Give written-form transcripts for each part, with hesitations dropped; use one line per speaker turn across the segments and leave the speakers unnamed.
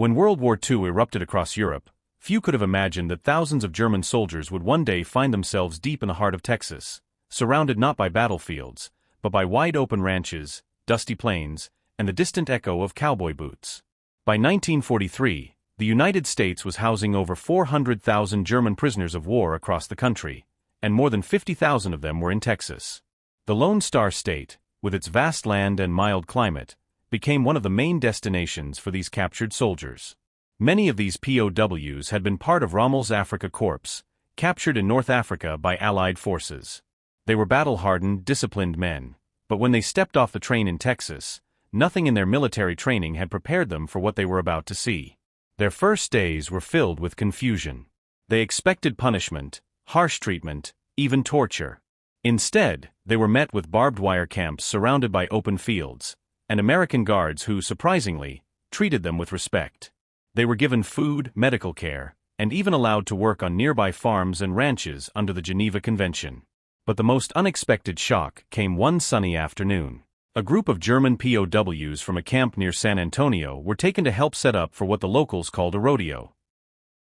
When World War II erupted across Europe, few could have imagined that thousands of German soldiers would one day find themselves deep in the heart of Texas, surrounded not by battlefields, but by wide-open ranches, dusty plains, and the distant echo of cowboy boots. By 1943, the United States was housing over 400,000 German prisoners of war across the country, and more than 50,000 of them were in Texas. The Lone Star State, with its vast land and mild climate, became one of the main destinations for these captured soldiers. Many of these POWs had been part of Rommel's Afrika Korps, captured in North Africa by Allied forces. They were battle-hardened, disciplined men, but when they stepped off the train in Texas, nothing in their military training had prepared them for what they were about to see. Their first days were filled with confusion. They expected punishment, harsh treatment, even torture. Instead, they were met with barbed wire camps surrounded by open fields, and American guards who, surprisingly, treated them with respect. They were given food, medical care, and even allowed to work on nearby farms and ranches under the Geneva Convention. But the most unexpected shock came one sunny afternoon. A group of German POWs from a camp near San Antonio were taken to help set up for what the locals called a rodeo.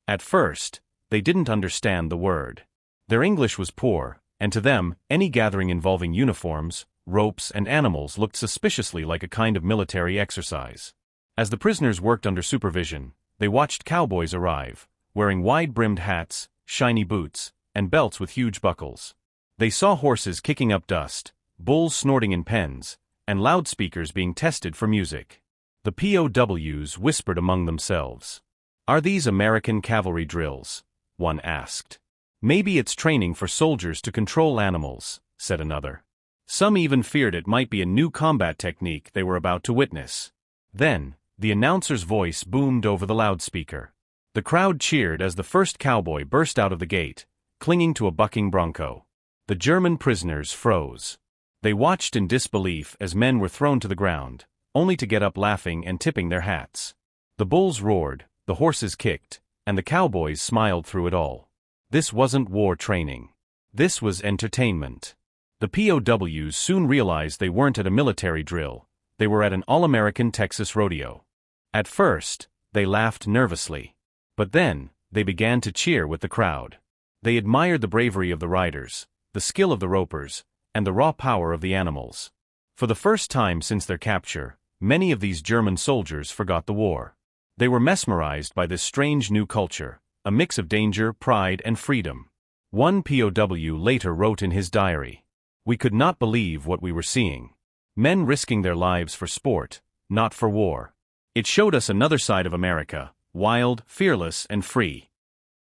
At first, they didn't understand the word. Their English was poor, and to them, any gathering involving uniforms, ropes, and animals looked suspiciously like a kind of military exercise. As the prisoners worked under supervision, they watched cowboys arrive, wearing wide-brimmed hats, shiny boots, and belts with huge buckles. They saw horses kicking up dust, bulls snorting in pens, and loudspeakers being tested for music. The POWs whispered among themselves. "Are these American cavalry drills?" one asked. "Maybe it's training for soldiers to control animals," said another. Some even feared it might be a new combat technique they were about to witness. Then, the announcer's voice boomed over the loudspeaker. The crowd cheered as the first cowboy burst out of the gate, clinging to a bucking bronco. The German prisoners froze. They watched in disbelief as men were thrown to the ground, only to get up laughing and tipping their hats. The bulls roared, the horses kicked, and the cowboys smiled through it all. This wasn't war training. This was entertainment. The POWs soon realized they weren't at a military drill, they were at an all-American Texas rodeo. At first, they laughed nervously. But then, they began to cheer with the crowd. They admired the bravery of the riders, the skill of the ropers, and the raw power of the animals. For the first time since their capture, many of these German soldiers forgot the war. They were mesmerized by this strange new culture, a mix of danger, pride, and freedom. One POW later wrote in his diary, "We could not believe what we were seeing. Men risking their lives for sport, not for war. It showed us another side of America, wild, fearless, and free."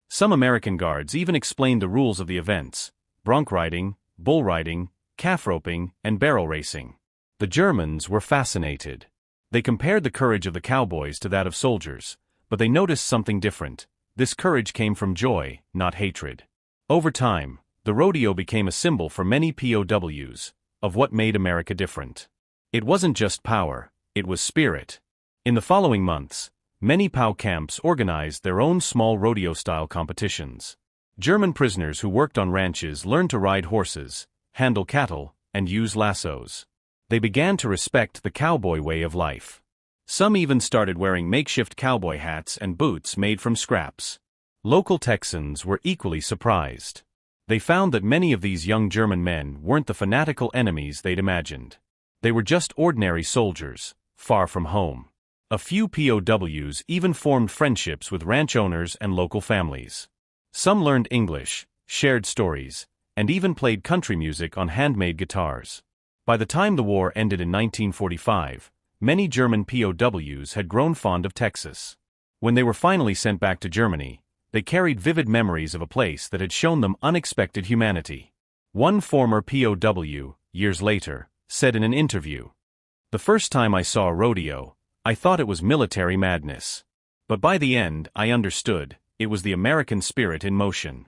Some American guards even explained the rules of the events: bronc riding, bull riding, calf roping, and barrel racing. The Germans were fascinated. They compared the courage of the cowboys to that of soldiers, but they noticed something different. This courage came from joy, not hatred. Over time, the rodeo became a symbol for many POWs, of what made America different. It wasn't just power, it was spirit. In the following months, many POW camps organized their own small rodeo-style competitions. German prisoners who worked on ranches learned to ride horses, handle cattle, and use lassos. They began to respect the cowboy way of life. Some even started wearing makeshift cowboy hats and boots made from scraps. Local Texans were equally surprised. They found that many of these young German men weren't the fanatical enemies they'd imagined. They were just ordinary soldiers, far from home. A few POWs even formed friendships with ranch owners and local families. Some learned English, shared stories, and even played country music on handmade guitars. By the time the war ended in 1945, many German POWs had grown fond of Texas. When they were finally sent back to Germany, they carried vivid memories of a place that had shown them unexpected humanity. One former POW, years later, said in an interview, "The first time I saw a rodeo, I thought it was military madness. But by the end, I understood, it was the American spirit in motion."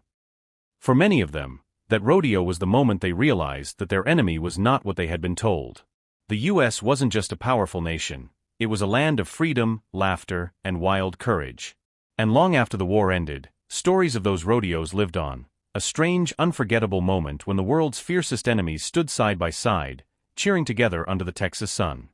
For many of them, that rodeo was the moment they realized that their enemy was not what they had been told. The U.S. wasn't just a powerful nation, it was a land of freedom, laughter, and wild courage. And long after the war ended, stories of those rodeos lived on, a strange, unforgettable moment when the world's fiercest enemies stood side by side, cheering together under the Texas sun.